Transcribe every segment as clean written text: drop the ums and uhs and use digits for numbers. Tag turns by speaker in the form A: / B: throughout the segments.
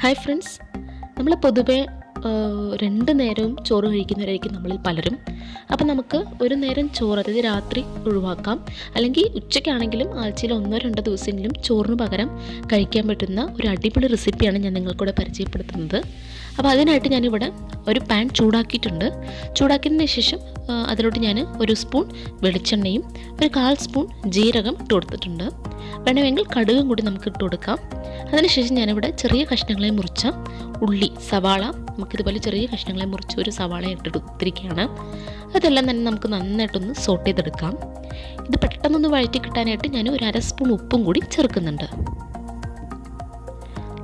A: Hi friends, നമ്മൾ പൊതുവെ 2 നേരവും ചോറ് കഴിക്കുന്നവരായിരിക്കും നമ്മളിൽ പലരും. അപ്പോൾ നമുക്ക് ഒരു നേരം ചോറ്, അതായത് രാത്രി ഒഴിവാക്കാം. അല്ലെങ്കിൽ ഉച്ചയ്ക്കാണെങ്കിലും ആഴ്ചയിൽ 1-2 ദിവസമെങ്കിലും ചോറിന് പകരം കഴിക്കാൻ പറ്റുന്ന ഒരു അടിപൊളി റെസിപ്പിയാണ് ഞാൻ നിങ്ങൾക്കൂടെ പരിചയപ്പെടുത്തുന്നത്. അപ്പോൾ അതിനായിട്ട് ഞാനിവിടെ ഒരു പാൻ ചൂടാക്കിയിട്ടുണ്ട്. ചൂടാക്കിയതിന് ശേഷം അതിലോട്ട് ഞാൻ 1 സ്പൂൺ വെളിച്ചെണ്ണയും 1/4 സ്പൂൺ ജീരകം ഇട്ട് കൊടുത്തിട്ടുണ്ട്. വേണമെങ്കിൽ കടുകും കൂടി നമുക്ക് ഇട്ട് കൊടുക്കാം. അതിനുശേഷം ഞാനിവിടെ ചെറിയ കഷ്ണങ്ങളെ മുറിച്ച ഉള്ളി, സവാള, നമുക്കിതുപോലെ ചെറിയ കഷ്ണങ്ങളെ മുറിച്ച് ഒരു സവാള ഇട്ടെടുത്തിരിക്കുകയാണ്. അതെല്ലാം തന്നെ നമുക്ക് നന്നായിട്ടൊന്ന് സോട്ട് ചെയ്തെടുക്കാം. ഇത് പെട്ടെന്നൊന്ന് വഴറ്റി കിട്ടാനായിട്ട് ഞാൻ 1/2 സ്പൂൺ ഉപ്പും കൂടി ചേർക്കുന്നുണ്ട്.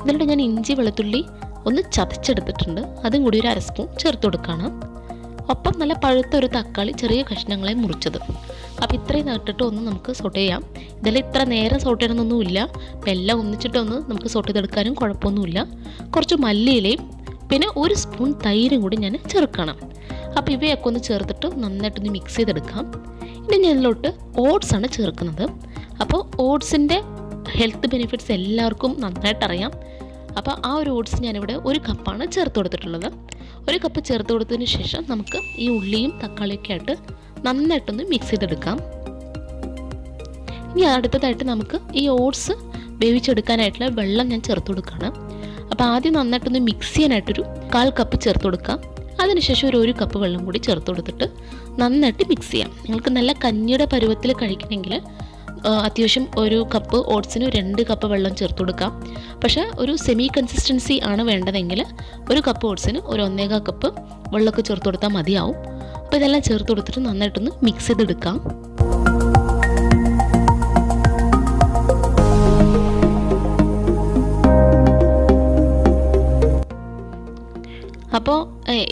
A: ഇതിലൂടെ ഞാൻ ഇഞ്ചി വെളുത്തുള്ളി ഒന്ന് ചതച്ചെടുത്തിട്ടുണ്ട്, അതും കൂടി 1/2 സ്പൂൺ ചേർത്ത് കൊടുക്കുകയാണ്. ഒപ്പം നല്ല പഴുത്ത ഒരു തക്കാളി ചെറിയ കഷ്ണങ്ങളെ മുറിച്ചത്. അപ്പോൾ ഇത്രയും നട്ടിട്ട് ഒന്ന് നമുക്ക് സോട്ട് ചെയ്യാം. ഇതെല്ലാം ഇത്ര നേരം സോട്ട് ചെയ്യണമെന്നൊന്നുമില്ല. അപ്പോൾ എല്ലാം ഒന്നിച്ചിട്ടൊന്ന് നമുക്ക് സോട്ട് ചെയ്തെടുക്കാനും കുഴപ്പമൊന്നുമില്ല. കുറച്ച് മല്ലിയിലയും പിന്നെ 1 സ്പൂൺ തൈരും കൂടി ഞാൻ ചേർക്കണം. അപ്പോൾ ഇവയൊക്കെ ഒന്ന് ചേർത്തിട്ട് നന്നായിട്ടൊന്ന് മിക്സ് ചെയ്തെടുക്കാം. ഇനി ഞാൻ ഇതിലോട്ട് ഓട്സാണ് ചേർക്കുന്നത്. അപ്പോൾ ഓട്സിൻ്റെ ഹെൽത്ത് ബെനിഫിറ്റ്സ് എല്ലാവർക്കും നന്നായിട്ടറിയാം. അപ്പോൾ ആ ഒരു ഓട്സ് ഞാനിവിടെ 1 കപ്പാണ് ചേർത്ത് കൊടുത്തിട്ടുള്ളത്. 1 കപ്പ് ചേർത്ത് കൊടുത്തതിന് ശേഷം നമുക്ക് ഈ ഉള്ളിയും തക്കാളിയൊക്കെ ആയിട്ട് നന്നായിട്ടൊന്ന് മിക്സ് ചെയ്തെടുക്കാം. ഇനി അടുത്തതായിട്ട് നമുക്ക് ഈ ഓട്സ് വേവിച്ചെടുക്കാനായിട്ടുള്ള വെള്ളം ഞാൻ ചേർത്ത് കൊടുക്കുകയാണ്. അപ്പോൾ ആദ്യം നന്നായിട്ടൊന്ന് മിക്സ് ചെയ്യാനായിട്ടൊരു 1/4 കപ്പ് ചേർത്ത് കൊടുക്കാം. അതിനുശേഷം 1 കപ്പ് വെള്ളം കൂടി ചേർത്ത് കൊടുത്തിട്ട് നന്നായിട്ട് മിക്സ് ചെയ്യാം. നിങ്ങൾക്ക് നല്ല കഞ്ഞിയുടെ പരുവത്തിൽ കഴിക്കണമെങ്കിൽ അത്യാവശ്യം 1 കപ്പ് ഓട്സിന് 2 കപ്പ് വെള്ളം ചേർത്ത് കൊടുക്കാം. പക്ഷേ ഒരു സെമി കൺസിസ്റ്റൻസി ആണ് വേണ്ടതെങ്കിൽ 1 കപ്പ് ഓട്സിന് 1.25 കപ്പ് വെള്ളമൊക്കെ ചേർത്ത് കൊടുത്താൽ മതിയാവും. അപ്പോൾ ഇതെല്ലാം ചേർത്ത് കൊടുത്തിട്ട് നന്നായിട്ടൊന്ന് മിക്സ് ചെയ്തെടുക്കാം. അപ്പോൾ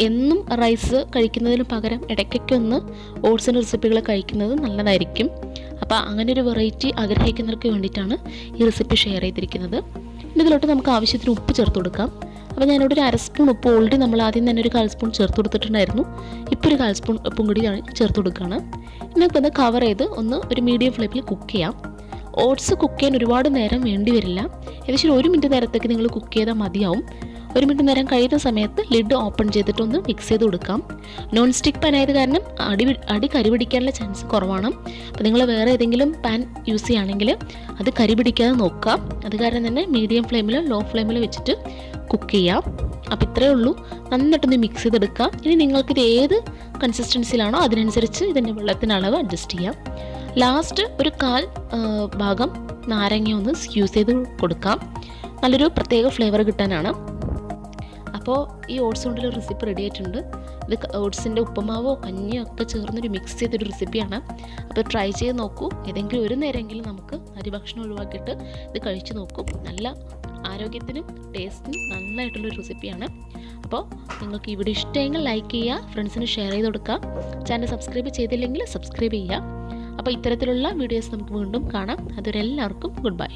A: എന്നും റൈസ് കഴിക്കുന്നതിന് പകരം ഇടയ്ക്കൊക്കെ ഒന്ന് ഓട്സിൻ്റെ റെസിപ്പികൾ കഴിക്കുന്നത് നല്ലതായിരിക്കും. അപ്പോൾ അങ്ങനെ ഒരു വെറൈറ്റി ആഗ്രഹിക്കുന്നവർക്ക് വേണ്ടിയിട്ടാണ് ഈ റെസിപ്പി ഷെയർ ചെയ്തിരിക്കുന്നത്. ഇതിലോട്ട് നമുക്ക് ആവശ്യത്തിന് ഉപ്പ് ചേർത്ത് കൊടുക്കാം. അപ്പോൾ ഞാനിവിടെ 1/2 സ്പൂൺ ഉപ്പ് ഓൾറെഡി നമ്മൾ ആദ്യം തന്നെ 1/4 സ്പൂൺ ചേർത്ത് കൊടുത്തിട്ടുണ്ടായിരുന്നു. ഇപ്പോൾ 1/4 സ്പൂൺ ഉപ്പും കൂടി ഞാൻ ചേർത്ത് കൊടുക്കുകയാണ്. ഇന്നൊക്കെ ഒന്ന് കവർ ചെയ്ത് ഒരു മീഡിയം ഫ്ലെയിമിൽ കുക്ക് ചെയ്യാം. ഓട്സ് കുക്ക് ചെയ്യാൻ ഒരുപാട് നേരം വേണ്ടി വരില്ല. ഏകദേശം 1 മിനിറ്റ് നേരത്തേക്ക് നിങ്ങൾ കുക്ക് ചെയ്താൽ മതിയാവും. 1 മിനിറ്റ് നേരം കഴിയുന്ന സമയത്ത് ലിഡ് ഓപ്പൺ ചെയ്തിട്ടൊന്ന് മിക്സ് ചെയ്ത് കൊടുക്കാം. നോൺ സ്റ്റിക്ക് പാൻ ആയത് കാരണം അടി കരിപിടിക്കാനുള്ള ചാൻസ് കുറവാണ്. അപ്പോൾ നിങ്ങൾ വേറെ ഏതെങ്കിലും പാൻ യൂസ് ചെയ്യുകയാണെങ്കിൽ അത് കരിപിടിക്കാതെ നോക്കാം. അത് കാരണം തന്നെ മീഡിയം ഫ്ലെയിമിൽ ലോ ഫ്ലെയിമിൽ വെച്ചിട്ട് കുക്ക് ചെയ്യാം. അപ്പോൾ ഇത്രയേ ഉള്ളൂ. നന്നായിട്ടൊന്ന് മിക്സ് ചെയ്തെടുക്കാം. ഇനി നിങ്ങൾക്കിത് ഏത് കൺസിസ്റ്റൻസിയിലാണോ അതിനനുസരിച്ച് ഇതിൻ്റെ വെള്ളത്തിൻ്റെ അളവ് അഡ്ജസ്റ്റ് ചെയ്യാം. ലാസ്റ്റ് 1/4 ഭാഗം നാരങ്ങ ഒന്ന് യൂസ് ചെയ്ത് കൊടുക്കാം. നല്ലൊരു പ്രത്യേക ഫ്ലേവർ കിട്ടാനാണ്. അപ്പോൾ ഈ ഓട്സ് കൊണ്ടുള്ള റെസിപ്പി റെഡി ആയിട്ടുണ്ട്. ഇത് ഓട്സിൻ്റെ ഉപ്പുമാവോ കഞ്ഞിയോ ഒക്കെ ചേർന്നൊരു മിക്സ് ചെയ്തൊരു റെസിപ്പിയാണ്. അപ്പോൾ ട്രൈ ചെയ്ത് നോക്കൂ. ഏതെങ്കിലും ഒരു നേരമെങ്കിലും നമുക്ക് അരിഭക്ഷണം ഒഴിവാക്കിയിട്ട് ഇത് കഴിച്ച് നോക്കും. നല്ല ആരോഗ്യത്തിനും ടേസ്റ്റിനും നന്നായിട്ടുള്ളൊരു റെസിപ്പിയാണ്. അപ്പോൾ നിങ്ങൾക്ക് ഈ വീഡിയോ ഇഷ്ടമെങ്കിൽ ലൈക്ക് ചെയ്യുക, ഫ്രണ്ട്സിന് ഷെയർ ചെയ്ത് കൊടുക്കുക. ചാനൽ സബ്സ്ക്രൈബ് ചെയ്തില്ലെങ്കിൽ സബ്സ്ക്രൈബ് ചെയ്യുക. അപ്പോൾ ഇത്തരത്തിലുള്ള വീഡിയോസ് നമുക്ക് വീണ്ടും കാണാം. അതുവരെ എല്ലാവർക്കും ഗുഡ് ബൈ.